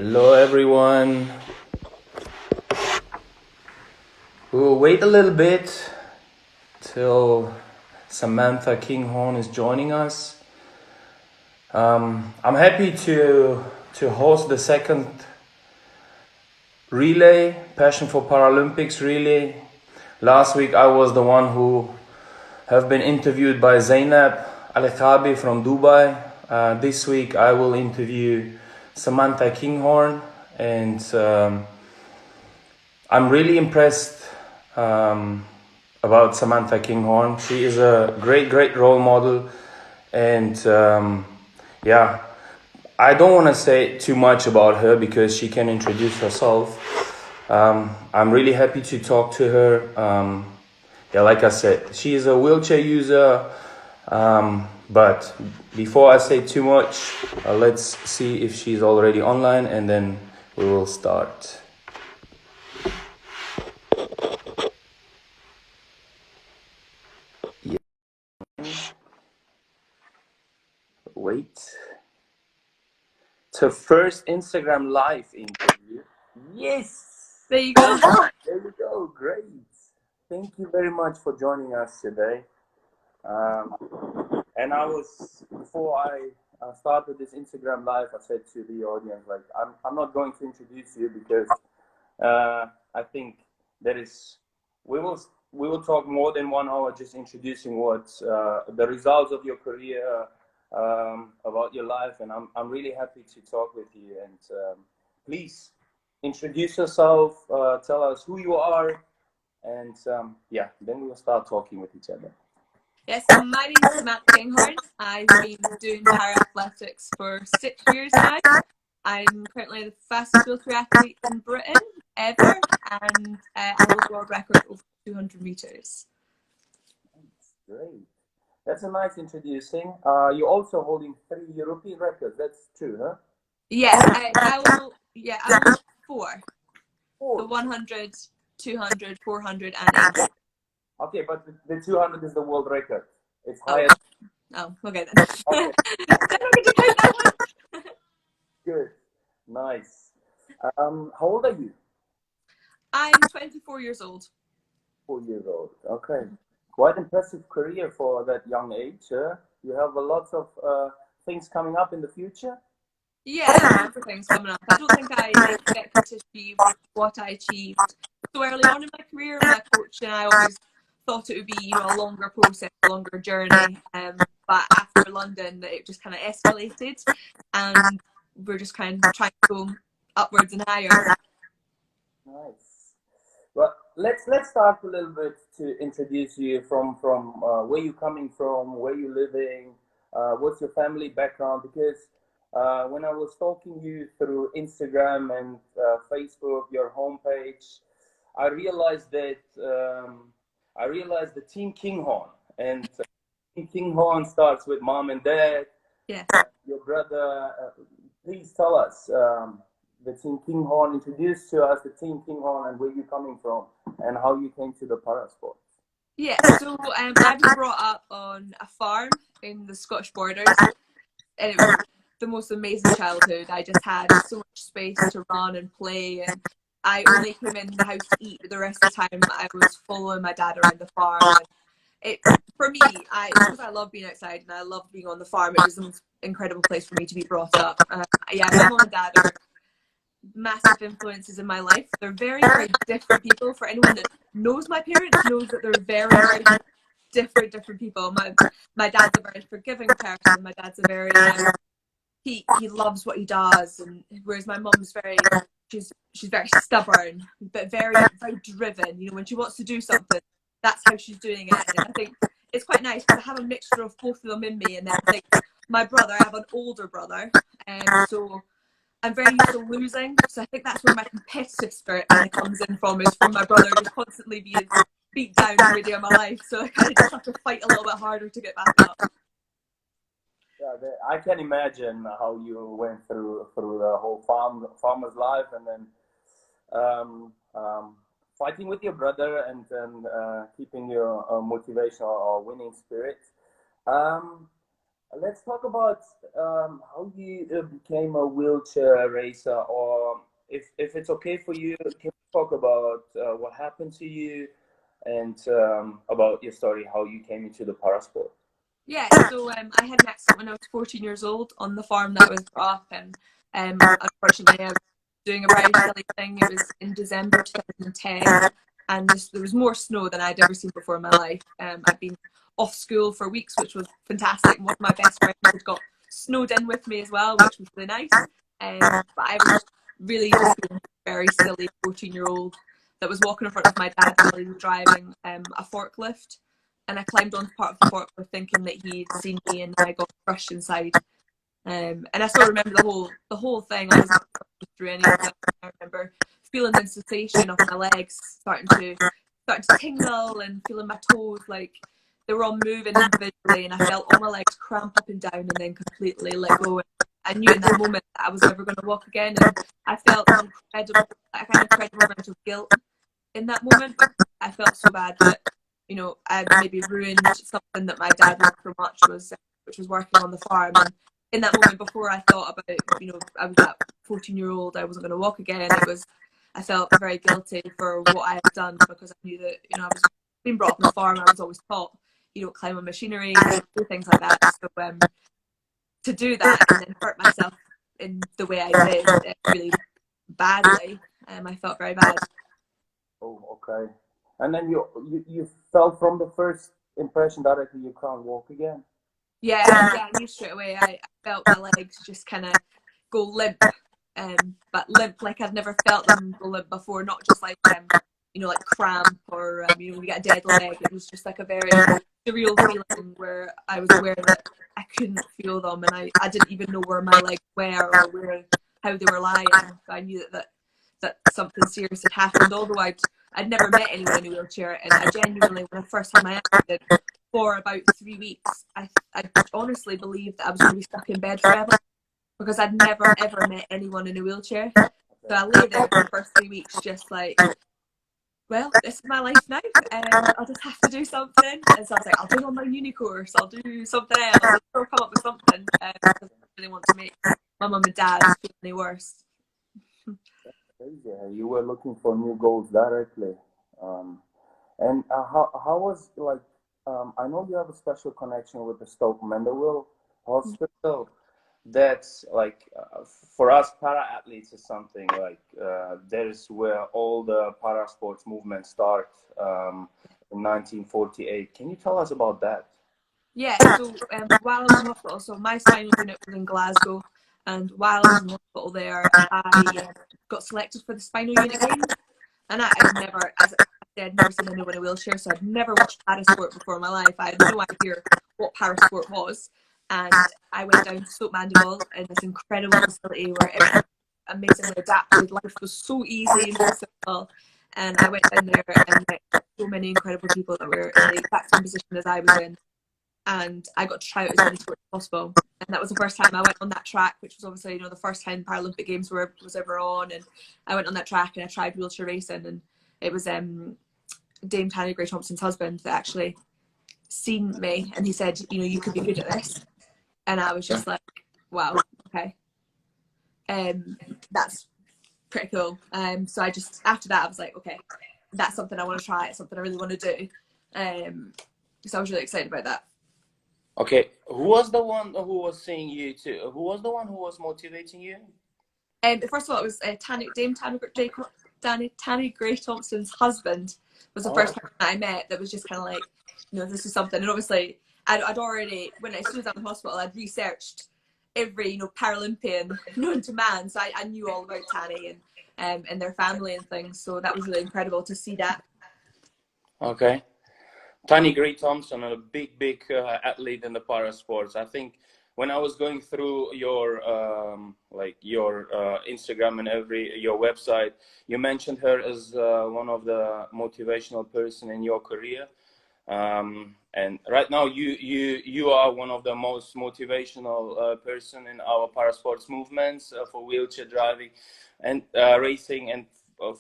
Hello everyone. We'll wait a little bit till Samantha Kinghorn is joining us. I'm happy to host the second relay, Passion for Paralympics relay. Last week I was the one who have been interviewed by Zainab Al-Khabi from Dubai. This week I will interview Samantha Kinghorn, and I'm really impressed about Samantha Kinghorn. She is a great role model, and I don't want to say too much about her because she can introduce herself. I'm really happy to talk to her. Like I said, she is a wheelchair user, but before I say too much, let's see if she's already online, and then we will start. Yeah. Wait. It's her first Instagram live interview. Yes! There you go. There we go. Great. Thank you very much for joining us today. And before I started this Instagram live, I said to the audience, like, I'm not going to introduce you because I think we will talk more than 1 hour just introducing what the results of your career, about your life, and I'm really happy to talk with you. And please introduce yourself, tell us who you are, and then we will start talking with each other. Yes, so my name is Samantha Kinghorn. I've been doing para-athletics for 6 years now. I'm currently the fastest wheelchair athlete in Britain ever, and I hold a world record over 200 meters. That's great. That's a nice introducing. You're also holding 3 European records. That's true, huh? Yes, I will 4. 4. The 100, 200, 400, and 800. Okay, but the 200 is the world record. It's higher. Oh, okay then. Okay. I'm not going to count that one. Good. Nice. How old are you? I'm 24 years old. 4 years old. Okay. Quite impressive career for that young age. You have a lot of things coming up in the future? Yeah, lots of things coming up. I don't think I expected to achieve what I achieved so early on in my career. My coach and I always thought it would be, a longer process, a longer journey. But after London, it just kind of escalated, and we're just kind of trying to go upwards and higher. Nice. Well, let's start a little bit to introduce you from where you're coming from, where you're living, what's your family background, because when I was stalking you through Instagram and Facebook, your homepage, I realized that the Team Kinghorn, and Team Kinghorn starts with mom and dad. Yeah. Your brother. Please tell us the Team Kinghorn. Introduce to us the Team Kinghorn and where you're coming from and how you came to the parasports. Yeah. So I was brought up on a farm in the Scottish Borders, and it was the most amazing childhood. I just had so much space to run and play, and I only came in the house to eat, but the rest of the time I was following my dad around the farm. And for me, because I love being outside and I love being on the farm, it was the most incredible place for me to be brought up. My mom and dad are massive influences in my life. They're very, very different people. For anyone that knows my parents knows that they're very, very different people. My dad's a very forgiving person. My dad's a very he loves what he does, and whereas my mum's she's very stubborn but very driven. When she wants to do something, that's how she's doing it. And I think it's quite nice because I have a mixture of both of them in me. And then I think my brother, I have an older brother, and so I'm very used to losing, so I think that's where my competitive spirit kind of comes in from, is from my brother just constantly being beat down every day of my life. So I kind of just have to fight a little bit harder to get back up. Yeah, I can imagine how you went through the whole farmer's life, and then fighting with your brother, and then keeping your motivation or winning spirit. let's talk about how you became a wheelchair racer, or if it's okay for you, can you talk about what happened to you and about your story, how you came into the parasport? Yeah, so I had an accident when I was 14 years old on the farm that I was brought up in. Unfortunately, I was doing a very silly thing. It was in December 2010, and there was more snow than I'd ever seen before in my life. I'd been off school for weeks, which was fantastic. One of my best friends had got snowed in with me as well, which was really nice. But I was really just being a very silly 14-year-old that was walking in front of my dad while he was driving a forklift, and I climbed onto part of the forklift thinking that he'd seen me, and I got crushed inside. And I still remember the whole thing. I wasn't through any of it. I remember feeling the sensation of my legs starting to tingle, and feeling my toes like they were all moving individually, and I felt all my legs cramp up and down and then completely let go. And I knew in that moment that I was never going to walk again, and I felt an incredible amount of guilt in that moment. I felt so bad that, I maybe ruined something that my dad loved so much, which was working on the farm. And in that moment, before I thought about, I was that 14-year-old, I wasn't going to walk again. I felt very guilty for what I had done, because I knew that, I was being brought up on the farm. I was always taught, you don't climb on machinery, do things like that. So to do that and then hurt myself in the way I did, really badly, I felt very bad. Oh, okay. And then you felt from the first impression directly you can't walk again. Yeah, I knew straight away. I felt my legs just kind of go limp, but limp like I'd never felt them go limp before. Not just like like cramp, or when you get a dead leg. It was just like a very surreal feeling where I was aware that I couldn't feel them, and I didn't even know where my legs were or how they were lying. So I knew that something serious had happened. Although I'd never met anyone in a wheelchair, and I genuinely, when I first had my accident, for about 3 weeks, I honestly believed that I was going to be stuck in bed forever, because I'd never ever met anyone in a wheelchair. So I lay there for the first 3 weeks, just like, well, this is my life now. I'll just have to do something. And so I was like, I'll do on my uni course. I'll do something else. I'll come up with something, because I really want to make my mum and dad feel any worse. Crazy. You were looking for new goals directly. Um, and how was like I know you have a special connection with the Stoke Mandeville Hospital. That's like for us para athletes is something like there's where all the para sports movement start in 1948. Can you tell us about that? Yeah, so while I was in hospital, so my spinal unit was in Glasgow, and while I was in hospital there, I got selected for the spinal unit games. And I'd never, as I said, never seen anyone in a wheelchair, so I'd never watched parasport before in my life. I had no idea what parasport was. And I went down to Stoke Mandeville in this incredible facility where everything was amazingly adapted. Life was so easy and so simple. And I went down there and met so many incredible people that were in the exact same position as I was in. And I got to try out as many sports as possible. And that was the first time I went on that track, which was obviously, the first time Paralympic Games was ever on. And I went on that track and I tried wheelchair racing, and it was Dame Tanny Gray Thompson's husband that actually seen me, and he said, you could be good at this. And I was just like, wow, okay. That's pretty cool. So I just, after that, I was like, okay, that's something I want to try. It's something I really want to do. So I was really excited about that. Okay, who was the one who was seeing you too? Who was the one who was motivating you? First of all, it was Dame Tanny Gray Thompson's husband was the first Oh, person that I met that was just kind of like, this is something. And obviously, I'd already, as soon as I was in hospital, I'd researched every, Paralympian known to man. So I knew all about Tanny and their family and things. So that was really incredible to see that. okay. Tiny Gray Thompson, a big athlete in the para sports. I think when I was going through your Instagram and your website, you mentioned her as one of the motivational person in your career. And right now, you are one of the most motivational person in our para sports movements for wheelchair driving and racing. And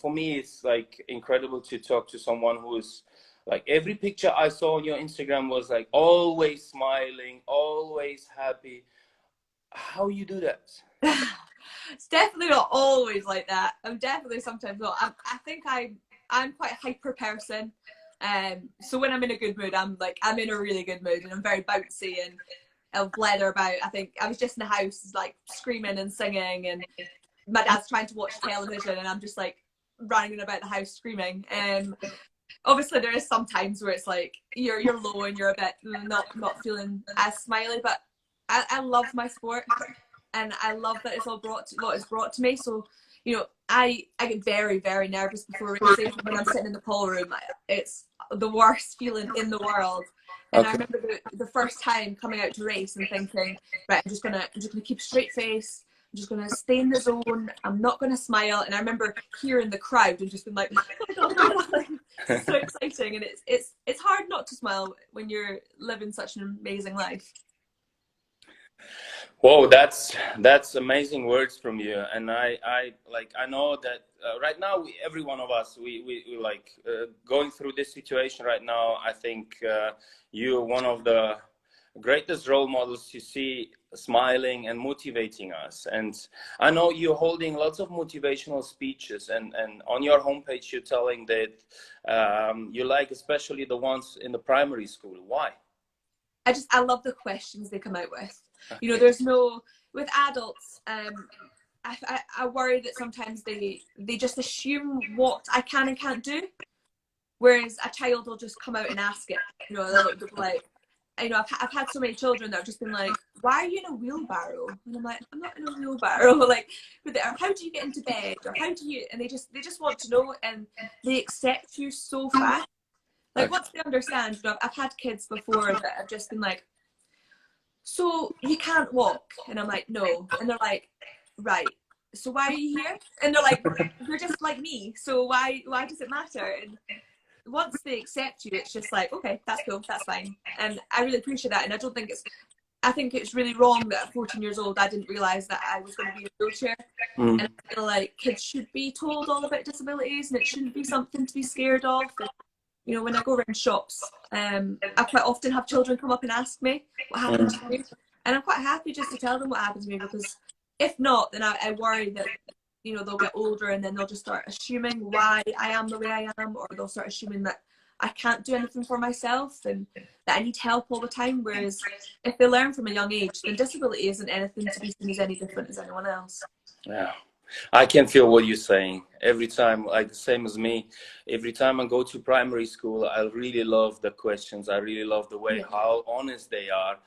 for me, it's like incredible to talk to someone who is Like every picture I saw on your Instagram was like always smiling, always happy. How you do that? It's definitely not always like that. I'm definitely sometimes not. I think I'm quite a hyper person. So when I'm in a good mood, I'm in a really good mood, and I'm very bouncy and I'll blather about. I think I was just in the house like screaming and singing, and my dad's trying to watch television, and I'm just like running about the house screaming. Obviously there is some times where it's like you're low and you're a bit not feeling as smiley, but I love my sport, and I love that it's all brought to me. So, you know, I get very, very nervous before races. When I'm sitting in the pole room, it's the worst feeling in the world. And okay. I remember the first time coming out to race and thinking, right, I'm just gonna keep a straight face. I'm just gonna stay in the zone. I'm not gonna smile. And I remember hearing the crowd and just being like, it's so exciting. And it's hard not to smile when you're living such an amazing life. Whoa, that's amazing words from you. And I know that right now every one of us we like going through this situation right now. I think you're one of the greatest role models to see, smiling and motivating us. And I know you're holding lots of motivational speeches, and on your homepage you're telling that you like especially the ones in the primary school. Why? I love the questions they come out with. Okay. You know, there's no, with adults, I worry that sometimes they just assume what I can and can't do, whereas a child will just come out and ask it. You know, they'll be like, you know, I've had so many children that have just been like, why are you in a wheelbarrow? And I'm like, I'm not in a wheelbarrow. Like, or how do you get into bed? Or how do you, and they just want to know, and they accept you so fast. Like, once they understand, you know, I've had kids before that have just been like, so you can't walk? And I'm like, no. And they're like, right, so why are you here? And they're like, you're just like me, so why does it matter? And once they accept you, it's just like, okay, that's cool, that's fine. And I really appreciate that. And I think it's really wrong that at 14 years old I didn't realise that I was going to be in a wheelchair. And I feel like kids should be told all about disabilities, and it shouldn't be something to be scared of. And, you know, when I go around shops, I quite often have children come up and ask me what happened to me, and I'm quite happy just to tell them what happened to me, because if not, then I worry that, you know, they'll get older and then they'll just start assuming why I am the way I am, or they'll start assuming that I can't do anything for myself and that I need help all the time. Whereas if they learn from a young age, then disability isn't anything to be seen as any different as anyone else. Yeah. I can feel what you're saying every time, like the same as me. Every time I go to primary school, I really love the questions. I really love the way how honest they are.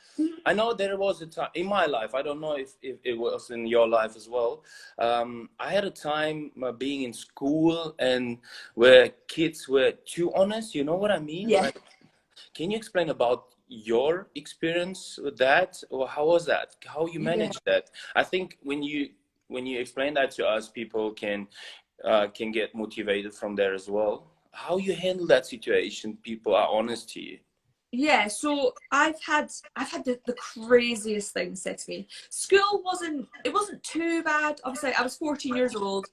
I know there was a time in my life, I don't know if it was in your life as well. I had a time being in school and where kids were too honest. You know what I mean? Yeah. Like, can you explain about your experience with that, or how was that? How you managed that? I think when you explain that to us, people can get motivated from there as well. How you handle that situation? People are honest to you. Yeah, so I've had the craziest things said to me. School wasn't too bad. Obviously, I was 14 years old,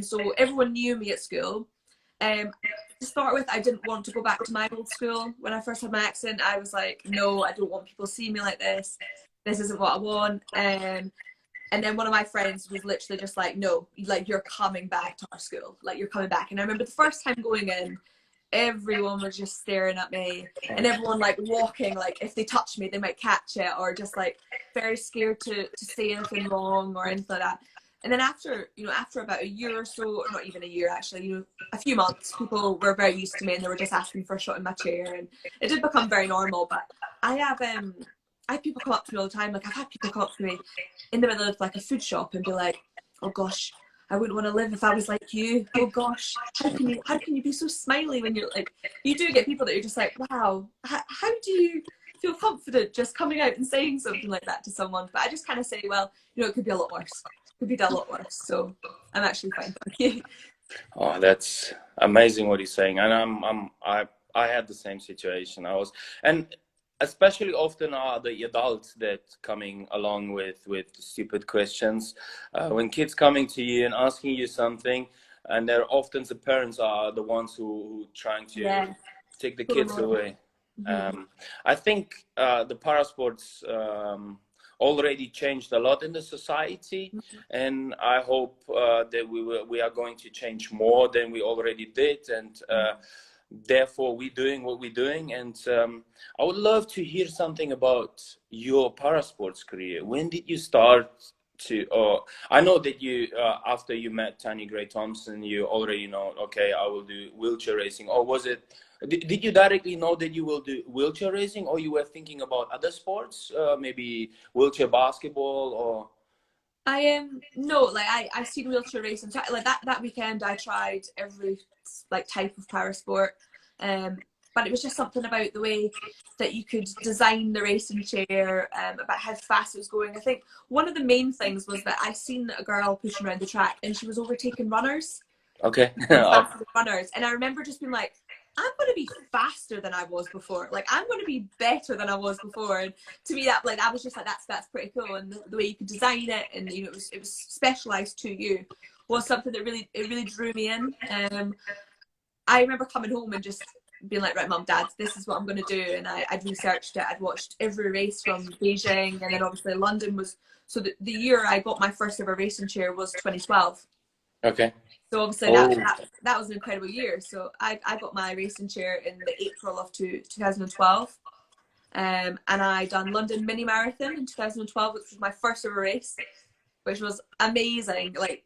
so everyone knew me at school. To start with, I didn't want to go back to my old school. When I first had my accident, I was like, no, I don't want people to see me like this. This isn't what I want. And then one of my friends was literally just like, no, like, you're coming back to our school. Like, you're coming back. And I remember the first time going in, everyone was just staring at me, and everyone like walking, like if they touch me, they might catch it, or just like very scared to say anything wrong or anything like that. And then after about a year or so, or not even a year actually, you know, a few months, people were very used to me and they were just asking for a shot in my chair, and it did become very normal. But I have people come up to me all the time. Like, I've had people come up to me in the middle of like a food shop and be like, oh gosh, I wouldn't want to live if I was like you. Oh gosh, how can you be so smiley when you're like, you do get people that you're just like, wow, how do you feel confident just coming out and saying something like that to someone? But I just kind of say, well, you know, it could be a lot worse. It could be a lot worse. So I'm actually fine. Thank you. Oh, that's amazing what he's saying. And I had the same situation. And especially often are the adults that coming along with stupid questions. When kids coming to you and asking you something, and they're often the parents are the ones who trying to take the kids away. I think the parasports already changed a lot in the society, and I hope that we are going to change more than we already did, and therefore we're doing what we're doing. And I would love to hear something about your parasports career. When did you start to, I know that you, after you met Tanya Gray Thompson, you already know, okay, I will do wheelchair racing, or was it, did you directly know that you will do wheelchair racing, or you were thinking about other sports, maybe wheelchair basketball, or? No, like I've seen wheelchair racing. So, like that weekend, I tried every like type of para sport, but it was just something about the way that you could design the racing chair, about how fast it was going. I think one of the main things was that I seen a girl pushing around the track, and she was overtaking runners. Okay. Runners, and I remember just being like, I'm going to be faster than I was before. Like, I'm going to be better than I was before. And to me, that I was just like, that's pretty cool. And the way you could design it, and you know, it was specialized to you, was something that really drew me in. I remember coming home and just being like, right, Mum, Dad, this is what I'm going to do. And I'd researched it. I'd watched every race from Beijing, and then obviously London was. So the year I got my first ever racing chair was 2012. Okay. So obviously that was an incredible year. So I got my racing chair in the April of 2012. And I done London mini marathon in 2012, which was my first ever race, which was amazing. Like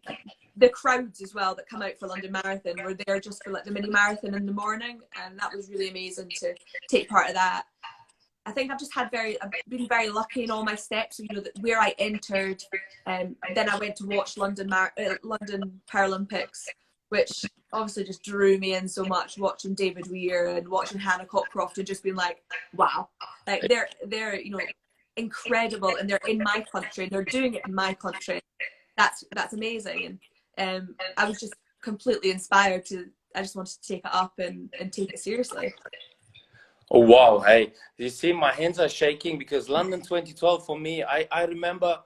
the crowds as well that come out for London Marathon were there just for like the mini marathon in the morning, and that was really amazing to take part of that. I think I've been very lucky in all my steps. You know, where I entered, then I went to watch London Paralympics, which obviously just drew me in so much. Watching David Weir and watching Hannah Cockcroft, and just being like, wow, like they're you know, incredible, and they're in my country, and they're doing it in my country. That's amazing, and I was just completely inspired to. I just wanted to take it up and take it seriously. Oh, wow. Hey, you see, my hands are shaking because London 2012 for me, I remember,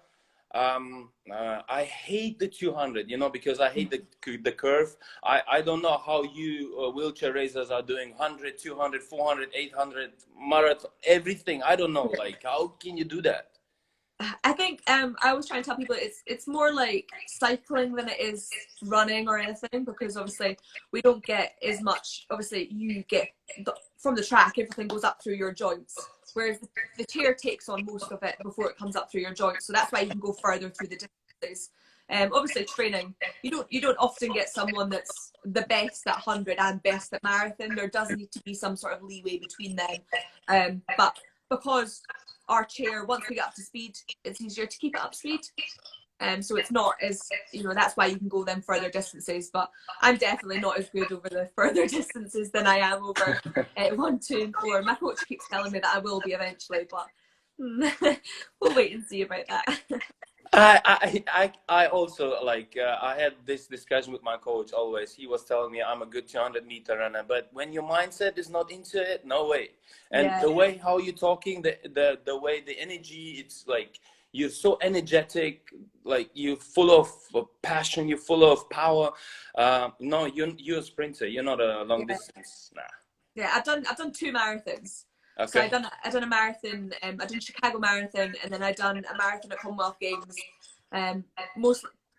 I hate the 200, you know, because I hate the curve. I don't know how you wheelchair racers are doing 100, 200, 400, 800, marathon, everything. I don't know. Like, how can you do that? I think I always try and tell people it's more like cycling than it is running or anything, because obviously we don't get as much. Obviously, you get from the track, everything goes up through your joints, whereas the chair takes on most of it before it comes up through your joints. So that's why you can go further through the distances. Obviously, training, you don't often get someone that's the best at 100 and best at marathon. There does need to be some sort of leeway between them, but because our chair, once we get up to speed, it's easier to keep it up to speed. So it's not as, you know, that's why you can go them further distances. But I'm definitely not as good over the further distances than I am over 1, 2, and 4. My coach keeps telling me that I will be eventually, but we'll wait and see about that. I also like I had this discussion with my coach always. He was telling me I'm a good 200-meter runner, but when your mindset is not into it, no way. And the way how you're talking, the way the energy, it's like you're so energetic, like you're full of passion, you're full of power. No, you're a sprinter. You're not a long distance. Nah. Yeah, I've done 2 marathons. Okay. So I done a marathon. I done Chicago Marathon, and then I done a marathon at Commonwealth Games.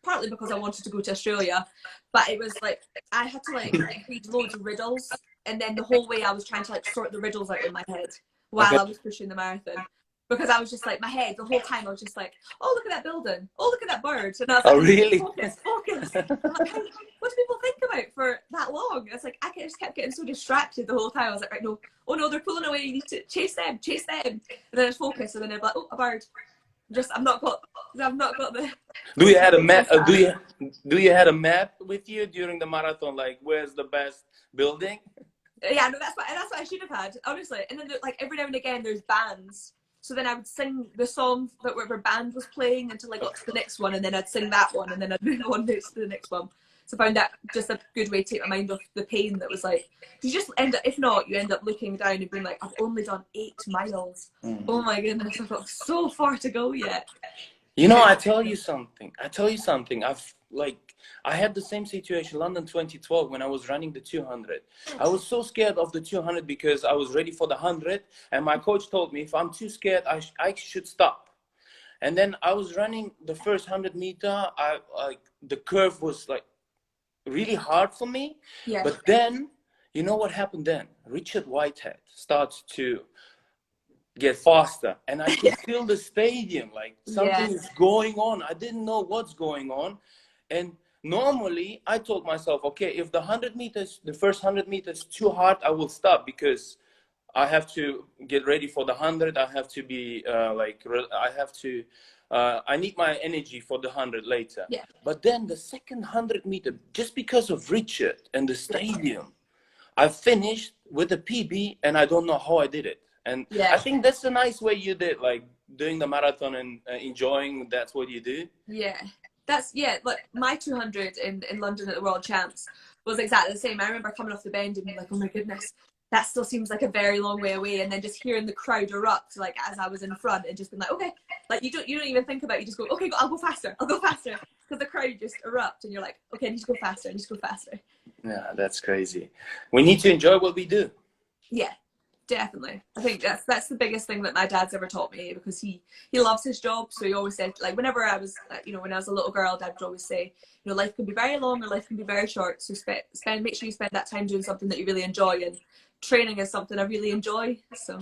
Partly because I wanted to go to Australia, but it was like I had to like read loads of riddles, and then the whole way I was trying to like sort the riddles out in my head while I was pushing the marathon, because I was just like, my head the whole time I was just like, oh, look at that building, oh, look at that bird, and I was like, oh really? Focus. I'm like, hey, what do people think about for that long? It's like I just kept getting so distracted the whole time. I was like, right, no, oh no, they're pulling away, you need to chase them, and then I just focus, and then I'm like, oh, a bird. I've not got the. Do you had a map? Do you had a map with you during the marathon? Like, where's the best building? Yeah, no, that's what I should have had, honestly. And then like every now and again, there's bands. So then I would sing the song that whatever band was playing until I got to the next one, and then I'd sing that one, and then I'd move on to the next one. So I found that just a good way to take my mind off the pain that was like, you just end up, if not, you end up looking down and being like, I've only done 8 miles. Oh my goodness, I've got so far to go yet. You know, I tell you something. I've like, I had the same situation, London 2012, when I was running the 200. I was so scared of the 200 because I was ready for the 100. And my coach told me if I'm too scared, I should stop. And then I was running the first 100 meter. The curve was like really hard for me. Yeah. But then, you know what happened then? Richard Whitehead starts to get faster, and I could feel the stadium, like something is going on. I didn't know what's going on. And normally I told myself, okay, if the 100 meters, the first 100 meters too hard, I will stop, because I have to get ready for the 100. I have to be I need my energy for the 100 later. Yeah. But then the second 100 meter, just because of Richard and the stadium, I finished with a PB, and I don't know how I did it. And I think that's a nice way you did, like doing the marathon and enjoying. That's what you do. Yeah, like my 200 in London at the World Champs was exactly the same. I remember coming off the bend and being like, oh my goodness, that still seems like a very long way away. And then just hearing the crowd erupt, like as I was in front, and just being like, okay, like you don't even think about it. You just go, okay, I'll go faster, because the crowd just erupt, and you're like, okay, I need to go faster, Yeah, that's crazy. We need to enjoy what we do. Yeah. Definitely. I think that's the biggest thing that my dad's ever taught me, because he loves his job. So he always said, like, whenever I was, when I was a little girl, Dad would always say, life can be very long or life can be very short. So make sure you spend that time doing something that you really enjoy, and training is something I really enjoy. So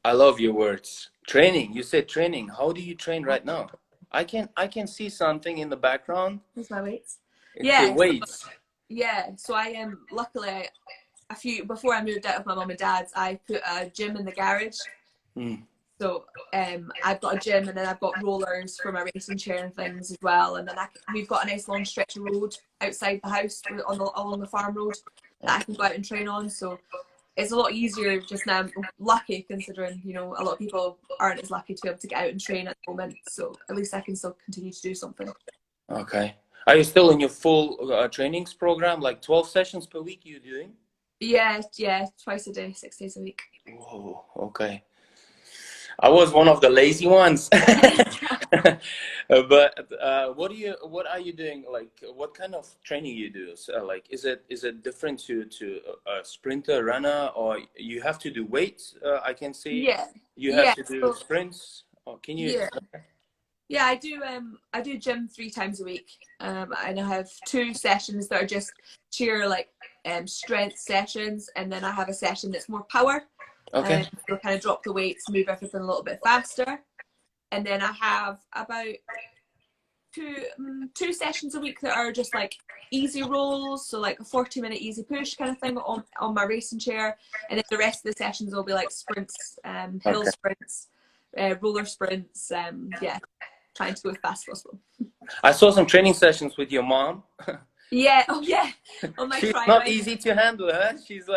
I love your words. Training. You said training. How do you train right now? I can see something in the background. Here's my weights. It's weights. So I am luckily, before I moved out of my mum and dad's, I put a gym in the garage. So I've got a gym, and then I've got rollers for my racing chair and things as well. And then we've got a nice long stretch of road outside the house along the farm road that I can go out and train on. So it's a lot easier just now. I'm lucky, considering a lot of people aren't as lucky to be able to get out and train at the moment. So at least I can still continue to do something. Okay. Are you still in your full trainings program, like 12 sessions per week you're doing? Yeah, twice a day, 6 days a week. Whoa, okay. I was one of the lazy ones. But what are you doing? Like, what kind of training you do? So, like, is it different to a sprinter, runner, or you have to do weights? I can see. Yeah. You have to do sprints. Or can you? Yeah. Yeah, I do gym 3 times a week, and I have 2 sessions that are just sheer strength sessions, and then I have a session that's more power. Okay. So kind of drop the weights, move everything a little bit faster, and then I have about two sessions a week that are just like easy rolls, so like a 40-minute easy push kind of thing on my racing chair, and then the rest of the sessions will be like sprints, hill sprints, roller sprints, trying to go as fast as possible. I saw some training sessions with your mom. Yeah, oh yeah. On my she's not easy to handle, huh? She's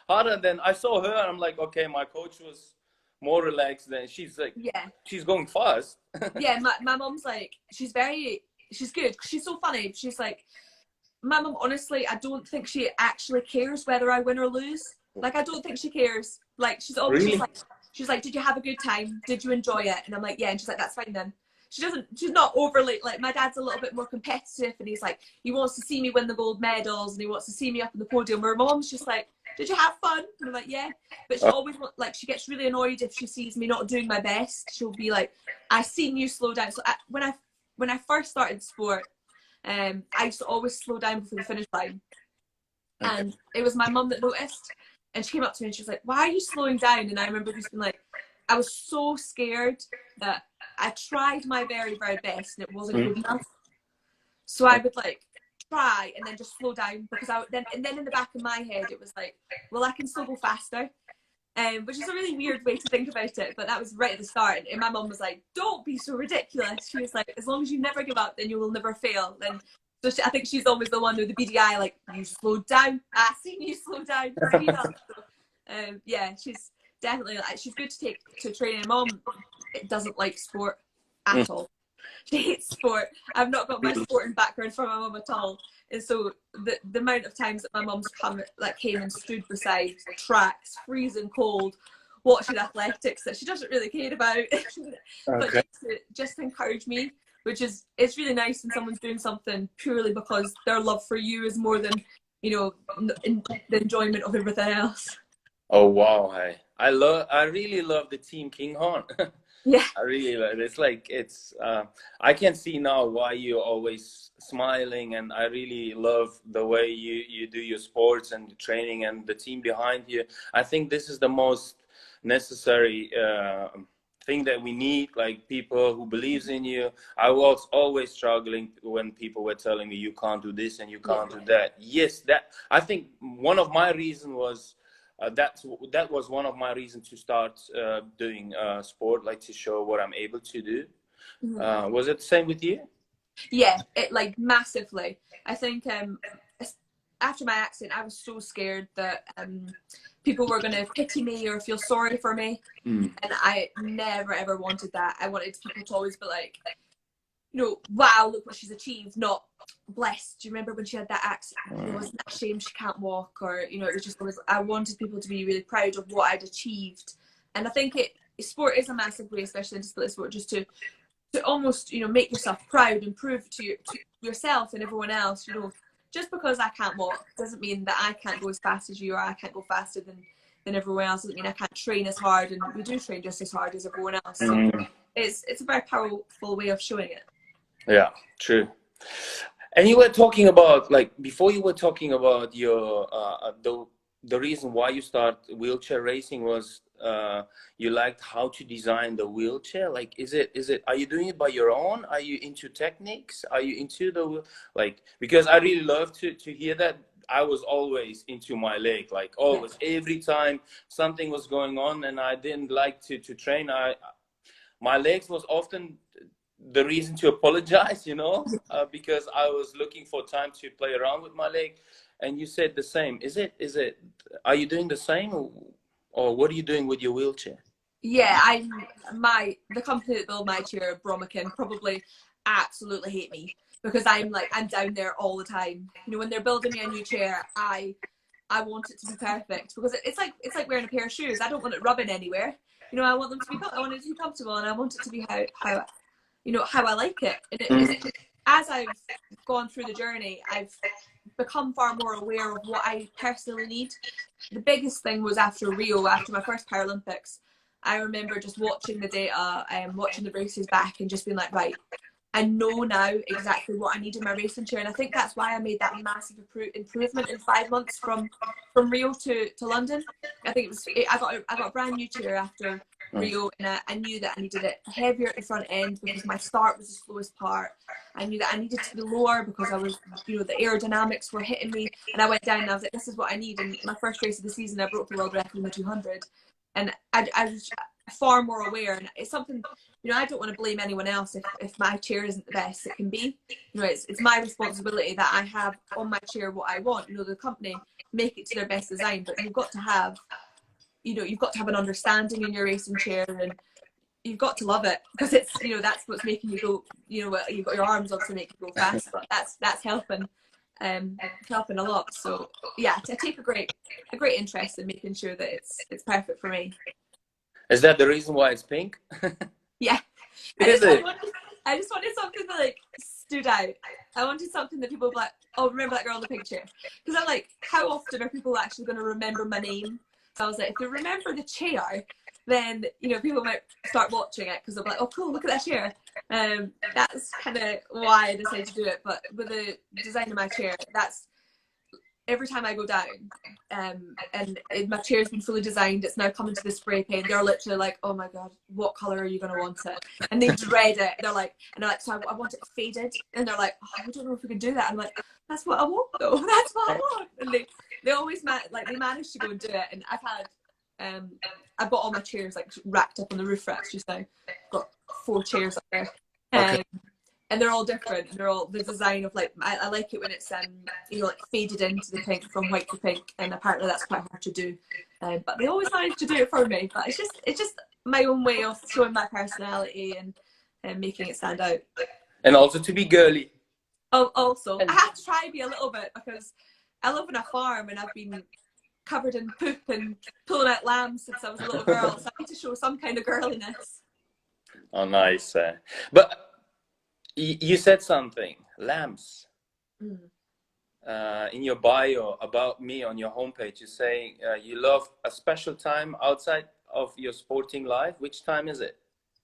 harder than I saw her. I'm like, okay, my coach was more relaxed than she's like. Yeah. She's going fast. Yeah, my mom's like, she's good. She's so funny. She's like, my mom, honestly, I don't think she actually cares whether I win or lose. Like, I don't think she cares. Like, she's always really? She's like, did you have a good time? Did you enjoy it? And I'm like, yeah. And she's like, that's fine then. She's not overly, like, my dad's a little bit more competitive, and he's like, he wants to see me win the gold medals, and he wants to see me up on the podium, where my mom's just like, did you have fun? And I'm like, yeah. But she always, like, she gets really annoyed if she sees me not doing my best. She'll be like, I seen you slow down. So when I first started sport, I used to always slow down before the finish line. And it was my mum that noticed, and she came up to me and she was like, why are you slowing down? And I remember just being like, I was so scared that I tried my very, very best and it wasn't good enough. So I would like try and then just slow down, because then in the back of my head it was like, well, I can still go faster, which is a really weird way to think about it, but that was right at the start. And my mum was like, don't be so ridiculous. She was like, as long as you never give up, then you will never fail. Then I think she's always the one with the beady eye, like, you slowed down. I seen you slow down. So, yeah, she's definitely, she's good to take to training. Mom doesn't like sport at all. She hates sport. I've not got my sporting background from my mum at all. And so the amount of times that my mum's came and stood beside tracks, freezing cold, watching athletics that she doesn't really care about, but just to encourage me, which is, it's really nice when someone's doing something purely because their love for you is more than, you know, the enjoyment of everything else. Oh wow, hey. I really love the team Kinghorn. Yeah. I really love it. It's like I can see now why you're always smiling, and I really love the way you do your sports and the training and the team behind you. I think this is the most necessary thing that we need, like people who believes in you. I was always struggling when people were telling me you can't do this and you can't do that. Yes, that I think one of my reasons was that was one of my reasons to start doing sport, like to show what I'm able to do. Was it the same with you? Yeah, it like massively. I think after my accident, I was so scared that people were going to pity me or feel sorry for me, and I never ever wanted that. I wanted people to always be like, you know, wow, look what she's achieved, not blessed. Do you remember when she had that accident? You know, wasn't that a shame she can't walk? Or, you know, it was just always, I wanted people to be really proud of what I'd achieved. And I think sport is a massive way, especially in disability sport, just to almost, you know, make yourself proud and prove to yourself and everyone else, you know, just because I can't walk doesn't mean that I can't go as fast as you, or I can't go faster than everyone else. Doesn't mean I can't train as hard, and we do train just as hard as everyone else. So it's a very powerful way of showing it. Yeah, true. And you were talking about, like, before you were talking about your the reason why you start wheelchair racing was you liked how to design the wheelchair. Like, is it are you doing it by your own? Are you into techniques? Are you into the, like, because I really love to hear that. I was always into my leg, like always, every time something was going on and I didn't like to train, my legs was often the reason to apologize, you know, because I was looking for time to play around with my leg. And you said the same. Are you doing the same, or what are you doing with your wheelchair? Yeah, the company that built my chair, Bromican, probably absolutely hate me because I'm down there all the time. You know, when they're building me a new chair, I want it to be perfect because it's like wearing a pair of shoes. I don't want it rubbing anywhere. You know, I want them to be I want it to be comfortable, and I want it to be how you know, how I like it. And as I've gone through the journey, I've become far more aware of what I personally need. The biggest thing was after Rio, after my first Paralympics. I remember just watching the data and watching the races back and just being like, right, I know now exactly what I need in my racing chair. And I think that's why I made that massive improvement in 5 months from Rio to London. I think I got a brand new chair after Rio, and I knew that I needed it heavier at the front end because my start was the slowest part. I knew that I needed to be lower because I was, you know, the aerodynamics were hitting me, and I went down and I was like, this is what I need. And my first race of the season, I broke the world record in the 200, and I was far more aware. And it's something, you know, I don't want to blame anyone else if my chair isn't the best it can be. You know, it's my responsibility that I have on my chair what I want. You know, the company make it to their best design, but you've got to have, you know, you've got to have an understanding in your racing chair, and you've got to love it because it's, you know, that's what's making you go, you know, you've got your arms on to make you go fast, but that's helping a lot. So yeah, I take a great interest in making sure that it's perfect for me. Is that the reason why it's pink? Yeah. I just wanted something that like stood out. I wanted something that people were like, oh, remember that girl in the pink chair? Because I'm like, how often are people actually going to remember my name? So I was like, if they remember the chair, then, you know, people might start watching it because they'll be like, oh, cool, look at that chair. That's kind of why I decided to do it. But with the design of my chair, that's every time I go down, and my chair's been fully designed, it's now coming to the spray paint. They're literally like, oh my god, what color are you going to want it? And they dread it. They're like, so I want it faded. And they're like, oh, I don't know if we can do that. I'm like, that's what I want though. That's what I want. And they always they manage to go and do it. And I've had I've got all my chairs like racked up on the roof racks just now. Got 4 chairs up there. Okay. And they're all different. They're all the design of like, I like it when it's you know, like faded into the pink from white to pink, and apparently that's quite hard to do. But they always manage to do it for me. But it's just my own way of showing my personality and making it stand out. And also to be girly. Oh, also I have to try and be a little bit because I live on a farm and I've been covered in poop and pulling out lambs since I was a little girl, so I need to show some kind of girliness. Oh, nice. But You said something, lambs. Mm. In your bio about me on your homepage, you say you love a special time outside of your sporting life. Which time is it?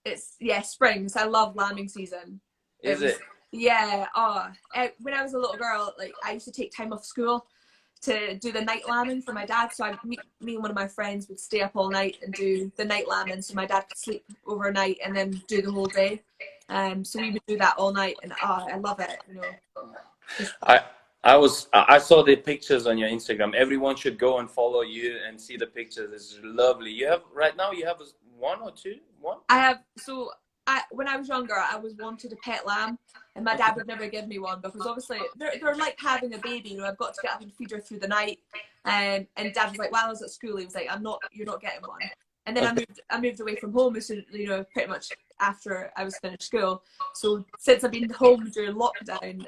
It's, yeah, spring. So I love lambing season. It Is was, it? yeah. Oh, when I was a little girl, like I used to take time off school to do the night lambing for my dad. So me and one of my friends would stay up all night and do the night lambing, so my dad could sleep overnight and then do the whole day. So we would do that all night, and I love it. You know, just, I I saw the pictures on your Instagram. Everyone should go and follow you and see the pictures. It's lovely. You have right now. You have one or two. One. I have so. When I was younger, I was wanted a pet lamb, and my dad would never give me one because obviously they're like having a baby. You know, I've got to get up and feed her through the night. And Dad was like, while I was at school, he was like, you're not getting one. And then I moved away from home as soon, you know, pretty much after I was finished school. So since I've been home during lockdown,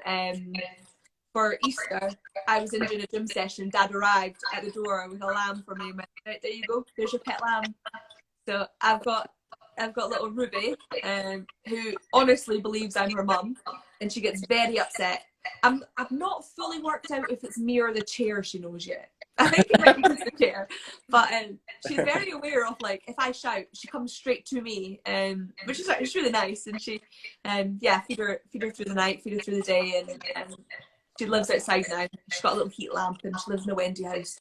for Easter, I was in doing a gym session. Dad arrived at the door with a lamb for me and went, right, there you go, there's your pet lamb. So I've got little Ruby, who honestly believes I'm her mum, and she gets very upset. I've not fully worked out if it's me or the chair she knows yet. I think it might be just the chair, but she's very aware of, like, if I shout, she comes straight to me, which is it's really nice. And she, yeah, feed her through the night, feed her through the day, and she lives outside now. She's got a little heat lamp, and she lives in a Wendy house.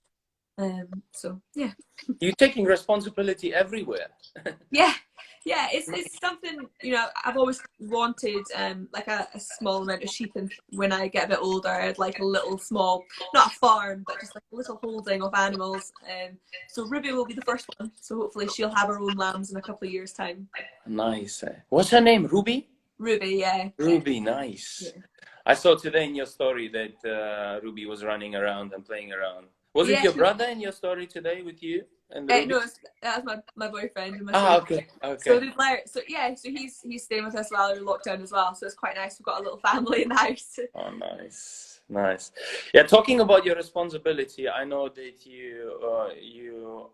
So yeah. You're taking responsibility everywhere. Yeah, it's something, you know, I've always wanted, like a small amount of sheep, and when I get a bit older, I'd like a little small, not a farm, but just like a little holding of animals. So Ruby will be the first one, so hopefully she'll have her own lambs in a couple of years' time. Nice. What's her name? Ruby? Ruby, yeah. Ruby, nice. Yeah. I saw today in your story that Ruby was running around and playing around. Was it your brother in your story today with you? And no, that was my boyfriend. And okay. So he's staying with us while we're locked down as well. So it's quite nice. We've got a little family in the house. Oh, nice. Yeah, talking about your responsibility, I know that you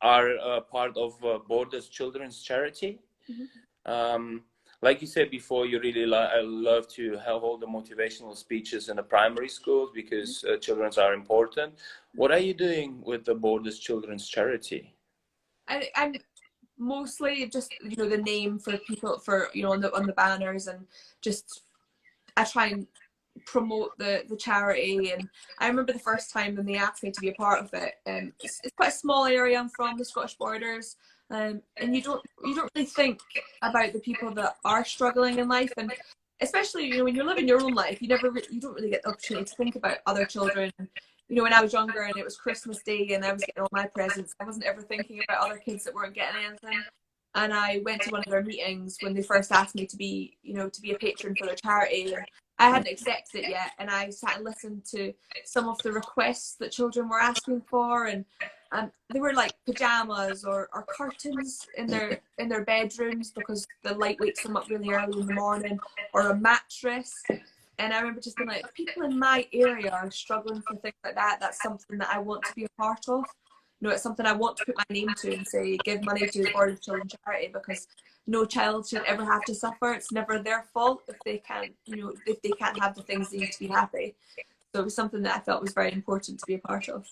are part of Borders Children's Charity. Mm-hmm. Like you said before, you really love to hold the motivational speeches in the primary schools because children are important. What are you doing with the Borders Children's Charity? I'm mostly just, you know, the name for people, for, you know, on the banners, and just I try and promote the charity. And I remember the first time when they asked me to be a part of it. It's quite a small area. I'm from the Scottish Borders. And you don't really think about the people that are struggling in life, and especially, you know, when you're living your own life, you don't really get the opportunity to think about other children. You know, when I was younger and it was Christmas Day and I was getting all my presents, I wasn't ever thinking about other kids that weren't getting anything. And I went to one of their meetings when they first asked me to be a patron for their charity. And I hadn't accepted it yet, and I sat and listened to some of the requests that children were asking for, and they were like pajamas or curtains in their bedrooms because the light wakes them up really early in the morning, or a mattress. And I remember just being like, people in my area are struggling for things like that. That's something that I want to be a part of. You know, it's something I want to put my name to and say, give money to the Borders Children Charity, because no child should ever have to suffer. It's never their fault if they can't have the things they need to be happy. So it was something that I felt was very important to be a part of.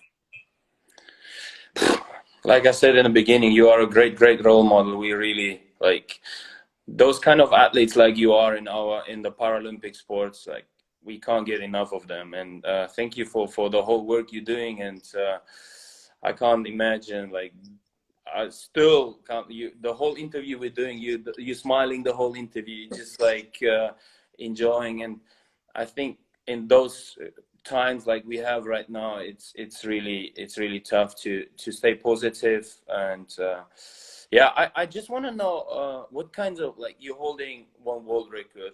Like I said in the beginning, you are a great role model. We really like those kind of athletes like you are in the Paralympic sports. Like, we can't get enough of them. And thank you for the whole work you're doing. And I can't imagine, like, I still can't. The whole interview we're doing, you smiling the whole interview, just like enjoying. And I think in those times like we have right now, it's really tough to stay positive. And yeah, I just want to know what kinds of, like, you're holding one world record,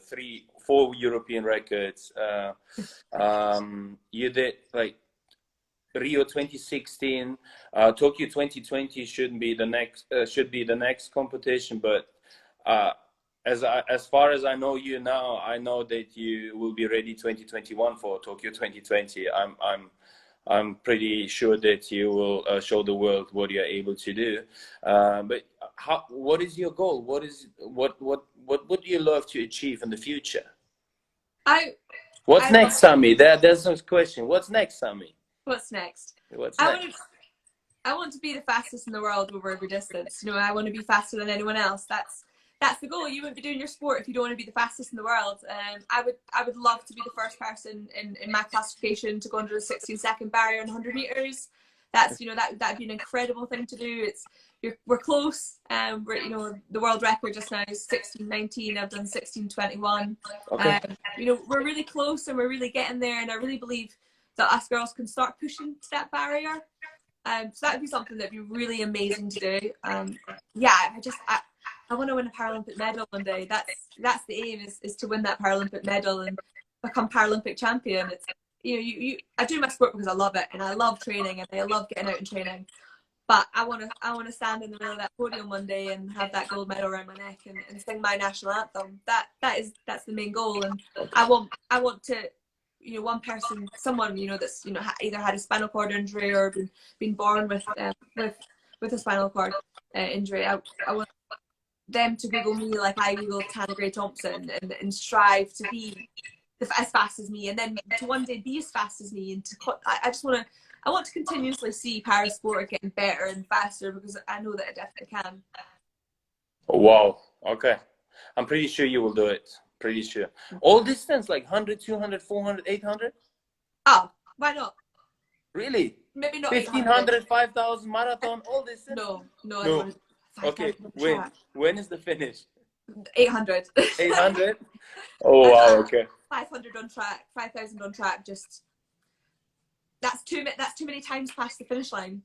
4 European records. You did like Rio 2016, Tokyo 2020 should be the next competition. But as far as I know you now, I know that you will be ready 2021 for Tokyo 2020. I'm pretty sure that you will show the world what you're able to do. But what is your goal? What do you love to achieve in the future? I What's I next, Sammy? There's no question. What's next, Sammy? What's next? What's I next? want to I want to be the fastest in the world over every distance. You know, I want to be faster than anyone else. That's the goal. You wouldn't be doing your sport if you don't want to be the fastest in the world. I would love to be the first person in my classification to go under the 16-second barrier in 100 meters. That's, you know, that'd be an incredible thing to do. We're close. We're, you know, the world record just now is 16:19. I've done 16:21. Okay. You know, we're really close and we're really getting there. And I really believe that us girls can start pushing to that barrier. So that would be something that'd be really amazing to do. Yeah, I want to win a Paralympic medal one day. That's the aim, is to win that Paralympic medal and become Paralympic champion. It's, you know, I do my sport because I love it and I love training and I love getting out and training. But I want to stand in the middle of that podium one day and have that gold medal around my neck and sing my national anthem. That's the main goal. And I want to, you know, one person, someone, you know, that's, you know, either had a spinal cord injury or been born with a spinal cord injury. I want them to Google me like I Googled Tanner Gray Thompson and strive to be as fast as me, and then to one day be as fast as me. And I want to continuously see para sport getting better and faster, because I know that it definitely can. Wow. Okay. I'm pretty sure you will do it. Pretty sure. All distance, like 100, 200, 400, 800? Oh, why not? Really? Maybe not 1500, 5000 marathon, all distance? No. Okay. When is the finish? 800. 800? Oh, wow. Okay. 500 on track, 5000 on track. Just that's too many times past the finish line.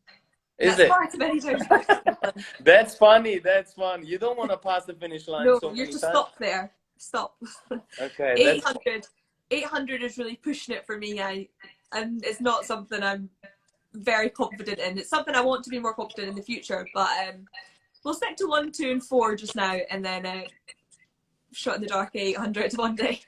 Is it? Far too many times past the finish line. That's funny. That's fun. You don't want to pass the finish line. No, so you're many just times. stop there. Stop. Okay. 800 is really pushing it for me. And it's not something I'm very confident in. It's something I want to be more confident in the future. But we'll stick to 1, 2, and 4 just now, and then shot in the dark 800 one day.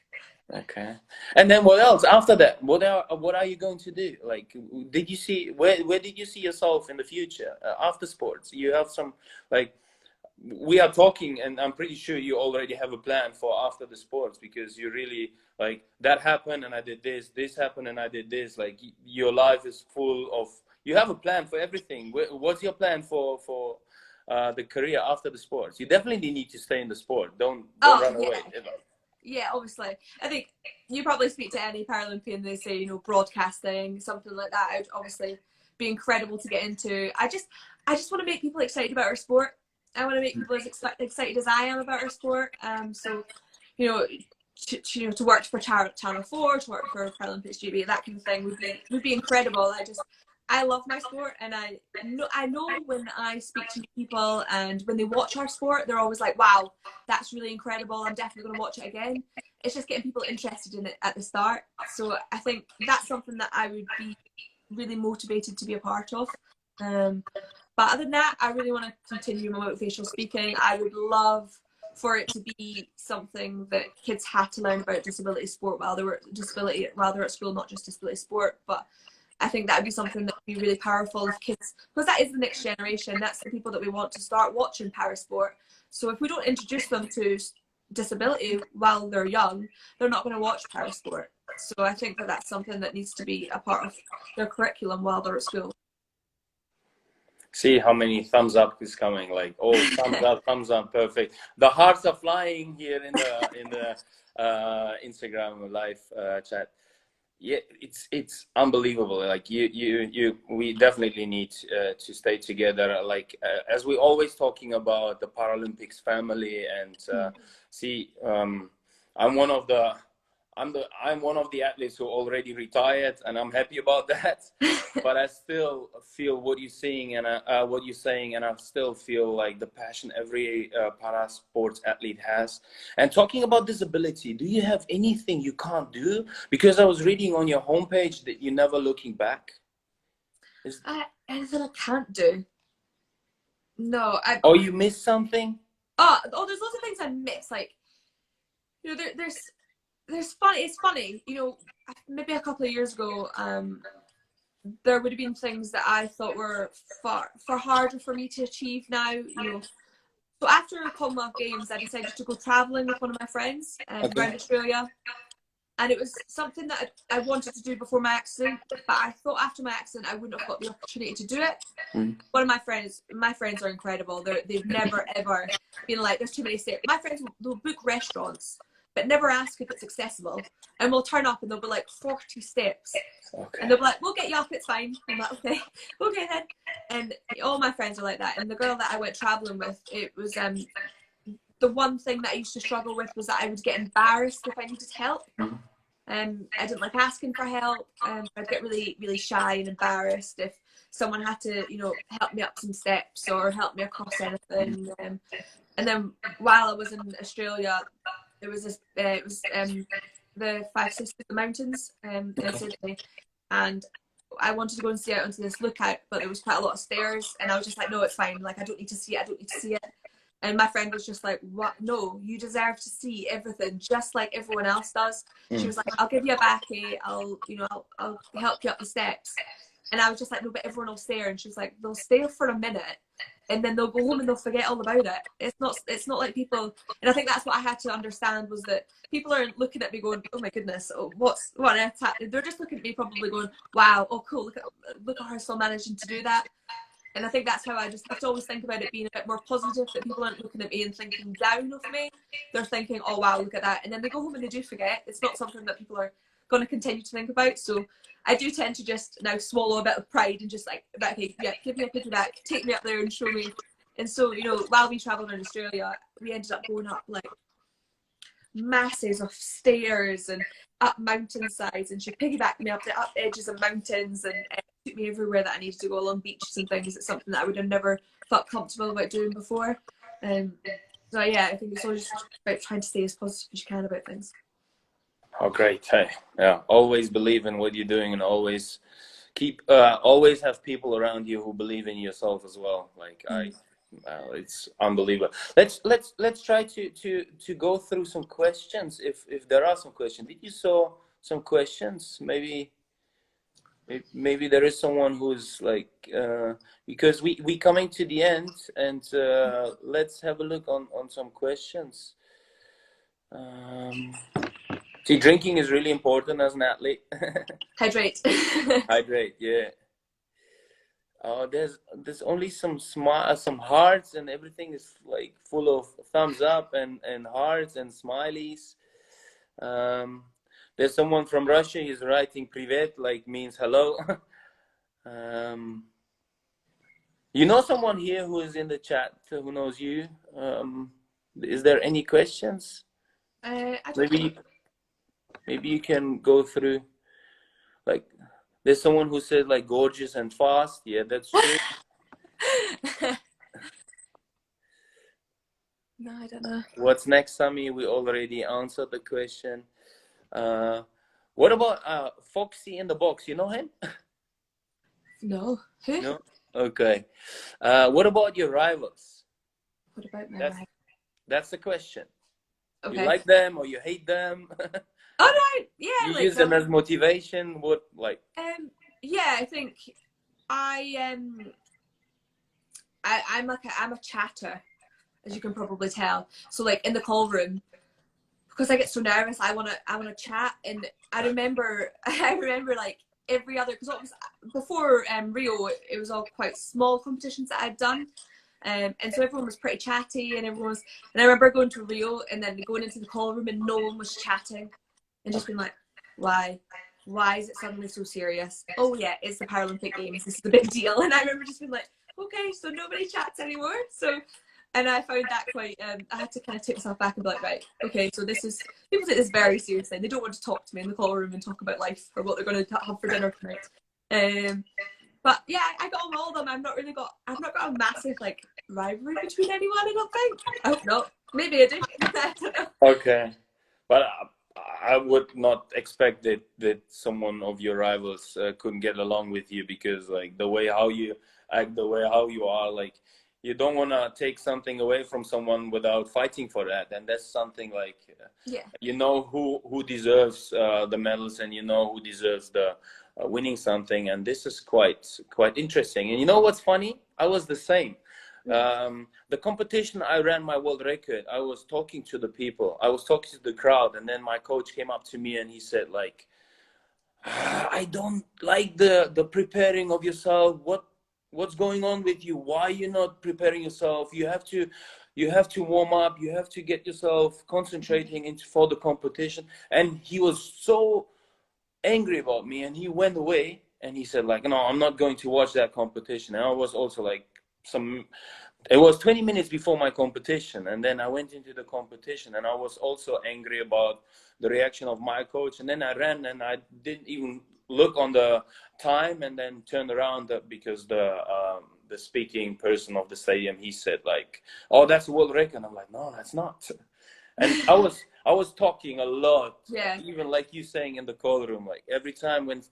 Okay. And then what else after that? What are you going to do? Like, did you see where did you see yourself in the future after sports? You have some, like, we are talking, and I'm pretty sure you already have a plan for after the sports, because you really, like, that happened and I did this happened and I did this. Like, your life is full of, you have a plan for everything. What's your plan for the career after the sports? You definitely need to stay in the sport. Don't run away. Yeah, obviously. I think you probably speak to any Paralympian, they say, you know, broadcasting, something like that. It would obviously be incredible to get into. I just want to make people excited about our sport. I want to make people as excited as I am about our sport. So, you know, to work for Channel 4, to work for Paralympics GB, that kind of thing would be incredible. I love my sport, and I know when I speak to people and when they watch our sport, they're always like, wow, that's really incredible, I'm definitely going to watch it again. It's just getting people interested in it at the start. So I think that's something that I would be really motivated to be a part of. But other than that, I really want to continue my motivational speaking. I would love for it to be something that kids had to learn about disability sport while they're at school, not just disability sport. But I think that would be something that would be really powerful if kids, because that is the next generation. That's the people that we want to start watching parasport. So if we don't introduce them to disability while they're young, they're not going to watch parasport. So I think that that's something that needs to be a part of their curriculum while they're at school. See how many thumbs up is coming, like, oh, thumbs up, perfect. The hearts are flying here in the Instagram live chat. Yeah, it's unbelievable. Like, we definitely need to stay together. Like, as we always talking about the Paralympics family, and see, I'm one of the athletes who already retired, and I'm happy about that. But I still feel what you're saying, and I still feel like the passion every para sports athlete has. And talking about disability, do you have anything you can't do? Because I was reading on your homepage that you're never looking back. Anything I can't do? No. Oh, you missed something? Oh, there's lots of things I miss. Like, you know, it's funny, you know, maybe a couple of years ago, there would have been things that I thought were far harder for me to achieve now, you know. So after the Commonwealth Games, I decided to go travelling with one of my friends around Australia. And it was something that I wanted to do before my accident, but I thought after my accident I wouldn't have got the opportunity to do it. One of my friends are incredible. They've never ever been like, there's too many stairs. My friends will book restaurants, but never ask if it's accessible. And we'll turn up and there'll be like 40 steps. Okay. And they'll be like, we'll get you up, it's fine. I'm like, okay, okay then. And all my friends are like that. And the girl that I went traveling with, it was the one thing that I used to struggle with was that I would get embarrassed if I needed help. I didn't like asking for help. I'd get really, really shy and embarrassed if someone had to, you know, help me up some steps or help me across anything. And then while I was in Australia, there was this, it was the Five Sisters of the Mountains in Sydney, and I wanted to go and see out onto this lookout, but there was quite a lot of stairs, and I was just like, no, it's fine. Like, I don't need to see it. I don't need to see it. And my friend was just like, what? No, you deserve to see everything just like everyone else does. She was like, I'll give you a backie. I'll help you up the steps. And I was just like, no, but everyone will stare. And she was like, they'll stare for a minute and then they'll go home and they'll forget all about it. It's not like people, and I think that's what I had to understand, was that people aren't looking at me going, oh my goodness, what on earth's happening? They're just looking at me probably going, wow, oh cool, look at her still managing to do that. And I think that's how I just have to always think about it being a bit more positive, that people aren't looking at me and thinking down of me. They're thinking, oh wow, look at that. And then they go home and they do forget. It's not something that people are going to continue to think about. So I do tend to just now swallow a bit of pride and just like, okay, yeah, give me a piggyback, take me up there and show me. And so, you know, while we travelled in Australia, we ended up going up like masses of stairs and up mountainsides, and she piggybacked me up the edges of mountains and took me everywhere that I needed to go, along beaches and things. It's something that I would have never felt comfortable about doing before. So yeah, I think it's always just about trying to stay as positive as you can about things. Oh, great. Hey, yeah, always believe in what you're doing, and always keep, always have people around you who believe in yourself as well. Like it's unbelievable. Let's try to go through some questions, if there are some questions. Did you saw some questions? Maybe there is someone who's like, because we coming to the end, and let's have a look on some questions. See, drinking is really important as an athlete. Hydrate. Hydrate, yeah. There's only some hearts, and everything is like full of thumbs up and hearts and smileys. There's someone from Russia. He's writing "privet," like means hello. You know someone here who is in the chat who knows you? Is there any questions? I don't know. Maybe you can go through. Like, there's someone who said like gorgeous and fast. Yeah, that's true. No, I don't know. What's next, Sammy? We already answered the question. What about Foxy in the Box? You know him? No. Who? No? Okay. What about your rivals? What about my rivals? That's the question. Okay. You like them or you hate them? Oh no, yeah. You like use them as motivation. What, like? Yeah, I think I'm a chatter, as you can probably tell. So like in the call room, because I get so nervous, I wanna chat. And I remember like every other, because before Rio, it was all quite small competitions that I'd done. And so everyone was pretty chatty, and I remember going to Rio and then going into the call room and no one was chatting, and just being like, why is it suddenly so serious? Oh yeah, it's the Paralympic Games, this is a big deal. And I remember just being like, okay, so nobody chats anymore. So, and I found that quite, I had to kind of take myself back and be like, right, okay, so people take this very seriously. They don't want to talk to me in the call room and talk about life or what they're going to have for dinner tonight. But yeah, I got on all of them. I've not got a massive like rivalry between anyone, I don't think. I hope not. Maybe I do. I don't know. Okay. But I would not expect that someone of your rivals couldn't get along with you, because like the way how you act, the way how you are, like you don't want to take something away from someone without fighting for that. And that's something like, you know who deserves the medals, and you know who deserves the winning something. And this is quite interesting. And you know what's funny? I was the same. The competition, I ran my world record. I was talking to the people. I was talking to the crowd, and then my coach came up to me and he said, like, I don't like the preparing of yourself. What's going on with you? Why are you not preparing yourself? You have to warm up. You have to get yourself concentrating into for the competition. And he was so angry about me, and he went away and he said, like, no, I'm not going to watch that competition. And I was also like, it was 20 minutes before my competition, and then I went into the competition, and I was also angry about the reaction of my coach. And then I ran, and I didn't even look on the time, and then turned around because the speaking person of the stadium, he said, like, oh, that's a world record. And I'm like, no, that's not. And I was talking a lot, even like you saying in the call room, like every time when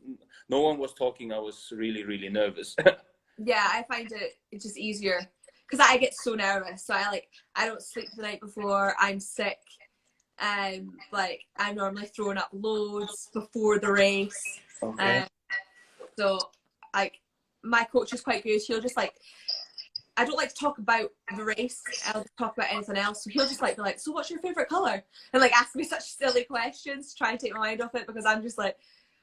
no one was talking, I was really, really nervous. Yeah, I find it's just easier because I get so nervous. So I don't sleep the night before. I'm sick. Like I'm normally throwing up loads before the race. Okay. So like my coach is quite good. He'll just like, I don't like to talk about the race. I'll talk about anything else. So he'll just like be like, so what's your favorite color? And like ask me such silly questions to try and take my mind off it, because I'm just like,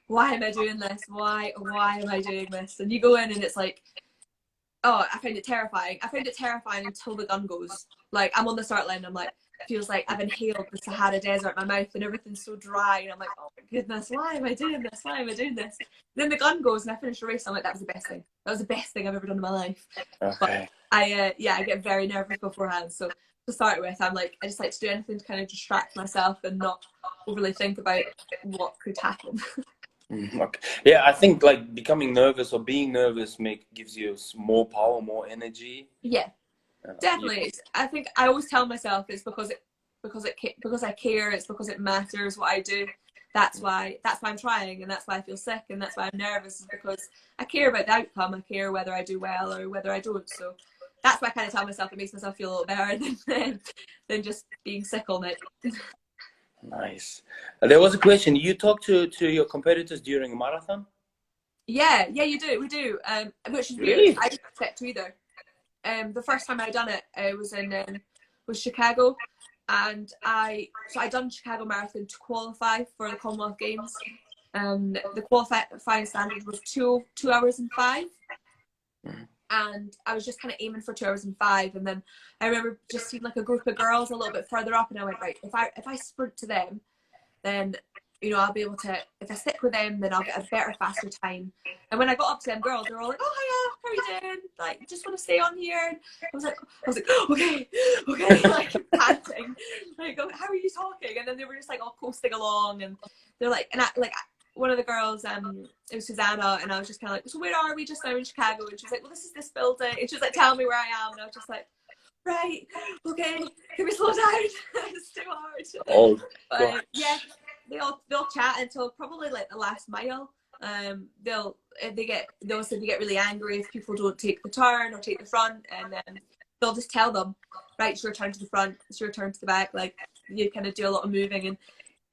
why am I doing this? Why am I doing this? And you go in and it's like, oh, I find it terrifying. I found it terrifying until the gun goes. Like I'm on the start line and I'm like, it feels like I've inhaled the Sahara Desert in my mouth and everything's so dry, and I'm like, oh my goodness, why am I doing this? Why am I doing this? Then the gun goes and I finish the race. I'm like, that was the best thing. That was the best thing I've ever done in my life. Okay. But I get very nervous beforehand. So to start with, I'm like, I just like to do anything to kind of distract myself and not overly think about what could happen. Okay. Yeah, I think like becoming nervous or being nervous gives you more power, more energy. Yeah, definitely. I think I always tell myself it's because I care. It's because it matters what I do. That's why I'm trying, and that's why I feel sick, and that's why I'm nervous, is because I care about the outcome. I care whether I do well or whether I don't. So that's why I kind of tell myself. It makes myself feel a little better than just being sick all night. Nice. There was a question. You talk to your competitors during a marathon? Yeah, we do. Which is Really? weird. I didn't expect to either. The first time I done it, was Chicago, and I done Chicago Marathon to qualify for the Commonwealth Games. The qualifying standard was 2 hours and 5. And I was just kind of aiming for 2 hours and 5, and then I remember just seeing like a group of girls a little bit further up, and I went, right, if I sprint to them, then I'll be able to, if I stick with them, then I'll get a better, faster time. And when I got up to them girls, they were all like, oh hiya, how are you doing? Like, just want to stay on here. And I was like, okay, like panting, like, how are you talking? And then they were just like all coasting along, and they're like, and one of the girls, it was Susanna, and I was just kind of like, so where are we just now in Chicago? And she was like, well, this is this building. And she was like, tell me where I am. And I was just like, right, okay, can we slow down? It's too hard. Oh, but yeah, they'll chat until probably like the last mile. They'll get really angry if people don't take the turn or take the front, and then they'll just tell them, right, it's your turn to the front, it's your turn to the back. Like you kind of do a lot of moving,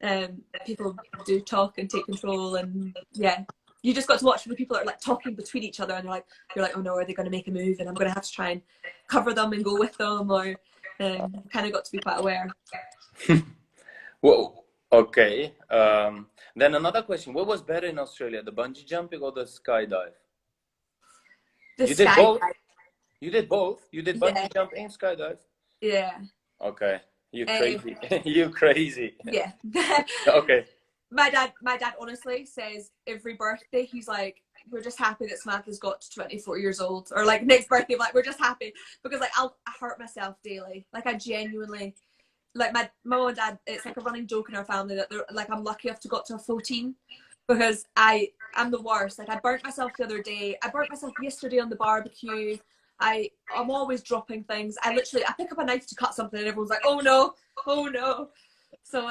and people do talk and take control, and yeah, you just got to watch the people that are like talking between each other, and you're like, oh no, are they going to make a move? And I'm going to have to try and cover them and go with them, or kind of got to be quite aware. Well, okay. Then another question: what was better in Australia, the bungee jumping or the skydive? You did both. You did both. You did bungee jump and skydive. Yeah. Okay. You crazy. You crazy. Yeah. Okay. My dad honestly says every birthday he's like, we're just happy that Samantha's got to 24 years old, or like next birthday, like we're just happy, because like I hurt myself daily. Like I genuinely, like my mom and dad, it's like a running joke in our family that they're like, I'm lucky enough to got to a 14, because I'm the worst. Like I burnt myself the other day. I burnt myself yesterday on the barbecue. I'm always dropping things. I pick up a knife to cut something and everyone's like, oh no. So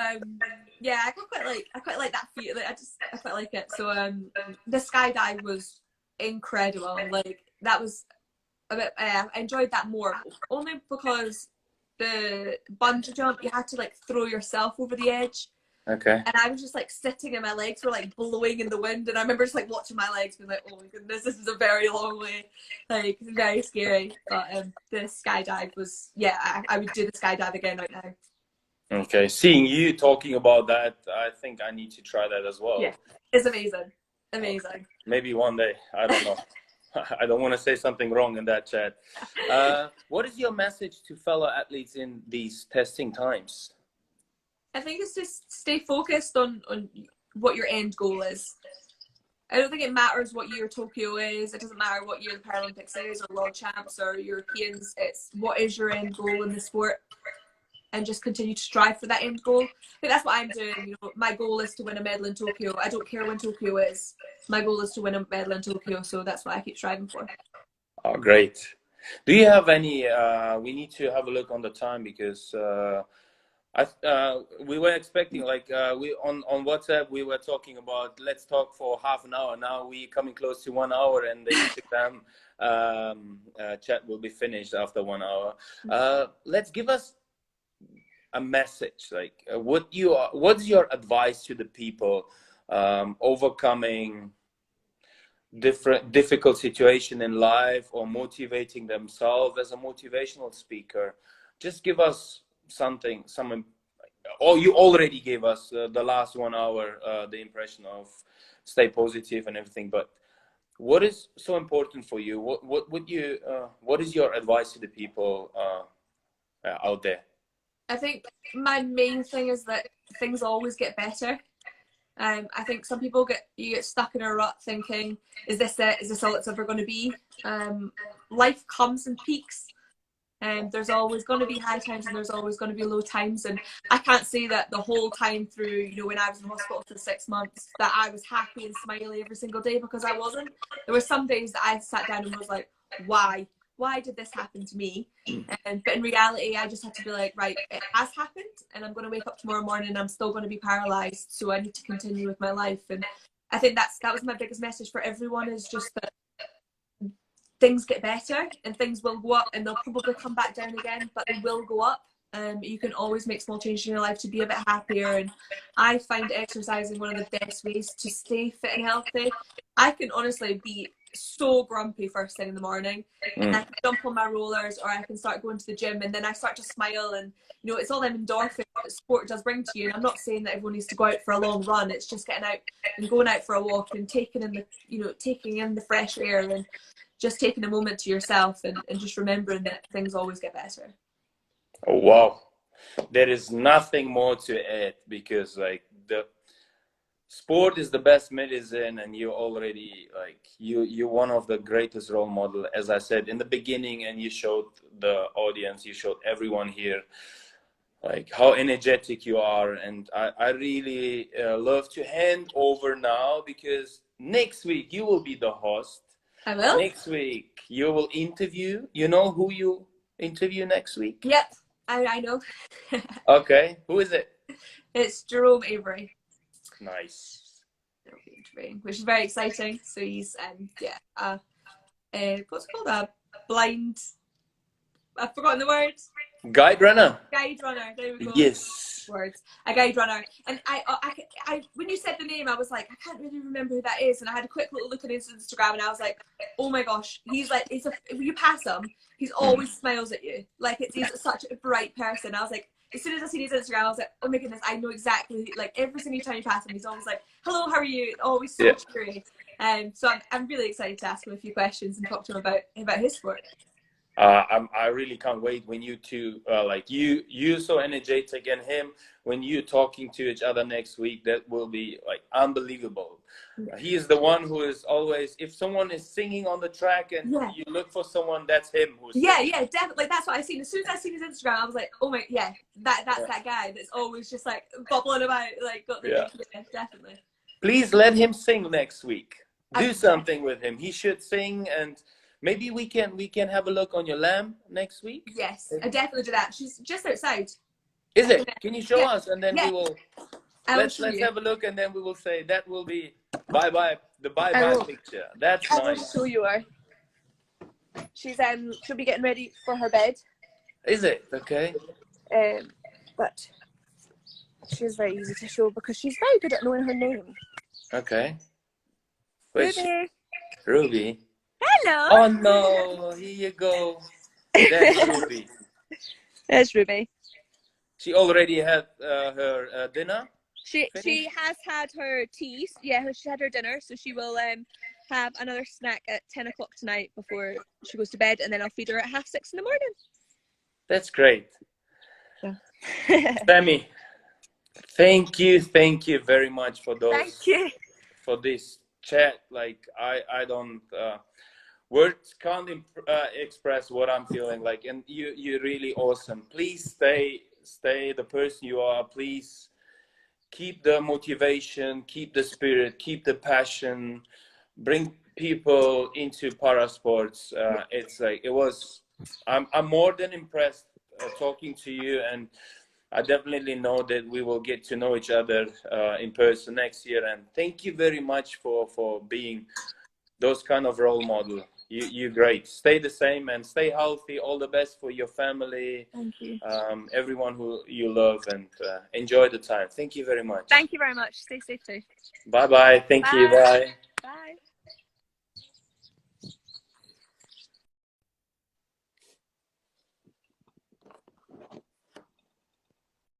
yeah, I quite like that feat. I quite like it. So the skydive was incredible. Like that was a bit. I enjoyed that more, only because the bungee jump you had to like throw yourself over the edge. Okay. And I was just like sitting and my legs were like blowing in the wind. And I remember just like watching my legs being like, oh my goodness, this is a very long way. Like, very scary. But the skydive was, yeah, I would do the skydive again right now. Okay. Seeing you talking about that, I think I need to try that as well. Yeah, it's amazing. Amazing. Maybe one day. I don't know. I don't want to say something wrong in that chat. What is your message to fellow athletes in these testing times? I think it's just stay focused on what your end goal is. I don't think it matters what year Tokyo is. It doesn't matter what year the Paralympics is or World Champs or Europeans. It's what is your end goal in the sport, and just continue to strive for that end goal. I think that's what I'm doing. You know, my goal is to win a medal in Tokyo. I don't care when Tokyo is. My goal is to win a medal in Tokyo, so that's what I keep striving for. Oh, great. Do you have any? We need to have a look on the time because we were expecting we on WhatsApp we were talking about let's talk for half an hour. Now we coming close to 1 hour, and the Instagram chat will be finished after 1 hour. Let's give us a message. Like what's your advice to the people overcoming difficult situation in life or motivating themselves as a motivational speaker? Just give us something, you already gave us the last 1 hour, the impression of stay positive and everything, but what is so important for you? What is your advice to the people out there? I think my main thing is that things always get better. I think some people get stuck in a rut thinking, is this it? Is this all it's ever going to be? Life comes in peaks. There's always going to be high times and there's always going to be low times. And I can't say that the whole time through, you know, when I was in hospital for 6 months, that I was happy and smiley every single day, because I wasn't. There were some days that I sat down and was like, why? Why did this happen to me? But in reality, I just had to be like, right, it has happened, and I'm going to wake up tomorrow morning and I'm still going to be paralyzed, so I need to continue with my life. And I think that was my biggest message for everyone, is just that things get better and things will go up, and they'll probably come back down again, but they will go up. You can always make small changes in your life to be a bit happier, and I find exercising one of the best ways to stay fit and healthy. I can honestly be so grumpy first thing in the morning, and I can jump on my rollers, or I can start going to the gym, and then I start to smile, and you know, it's all them endorphins that sport does bring to you. And I'm not saying that everyone needs to go out for a long run. It's just getting out and going out for a walk and taking in the fresh air, and just taking a moment to yourself, and just remembering that things always get better. Oh, wow. There is nothing more to add, because like the sport is the best medicine, and you're already you're one of the greatest role model, as I said in the beginning, and you showed the audience, you showed everyone here like how energetic you are. And I really love to hand over now, because next week you will be the host. I will. Next week you will interview. You know who you interview next week? Yep, I know. Okay, who is it? It's Jerome Avery. Nice. Which is very exciting. So he's what's it called? A blind. I've forgotten the words. Guide runner. Guide runner. There we go. Yes. Words. A guide runner. And I when you said the name, I was like, I can't really remember who that is. And I had a quick little look at his Instagram, and I was like, oh my gosh, he's like, if you pass him, he's always smiles at you. Like he's such a bright person. I was like, as soon as I seen his Instagram, I was like, oh my goodness, I know exactly. Like every single time you pass him, he's always like, hello, how are you? Always so cheery. So I'm really excited to ask him a few questions and talk to him about his sport. I really can't wait when you two you're so energetic, and him when you're talking to each other next week. That will be like unbelievable. He is the one who is always, if someone is singing on the track and you look for someone, that's him who's singing. Yeah, definitely. That's what I seen. As soon as I seen his Instagram, I was like, oh my, that's that guy that's always just like bubbling about, like got the definitely. Please let him sing next week. Do something with him. He should sing, and maybe we can have a look on your lamb next week. Yes, I definitely do that. She's just outside. Is it? Can you show us, and then we will. Let's have a look, and then we will say that will be bye-bye picture. That's nice. I will show you her. She'll be getting ready for her bed. Is it okay? But She's very easy to show because she's very good at knowing her name. Okay. Which? Ruby. Ruby. Hello. Oh no! Here you go. That's Ruby. There's Ruby. She already had her dinner. She has had her tea. Yeah, she had her dinner, so she will have another snack at 10 o'clock tonight before she goes to bed, and then I'll feed her at 6:30 in the morning. That's great. Yeah. Sammy, thank you very much for those. Thank you. For this chat. Like I don't words can't express what I'm feeling like, and you're really awesome. Please stay the person you are. Please keep the motivation, keep the spirit, keep the passion, bring people into para sports. It's like I'm more than impressed talking to you, and I definitely know that we will get to know each other in person next year. And thank you very much for being those kind of role model. You're great. Stay the same and stay healthy. All the best for your family. Thank you. Everyone who you love, and enjoy the time. Thank you very much. Thank you very much. Stay safe too. Bye-bye. Thank you. Bye. Bye.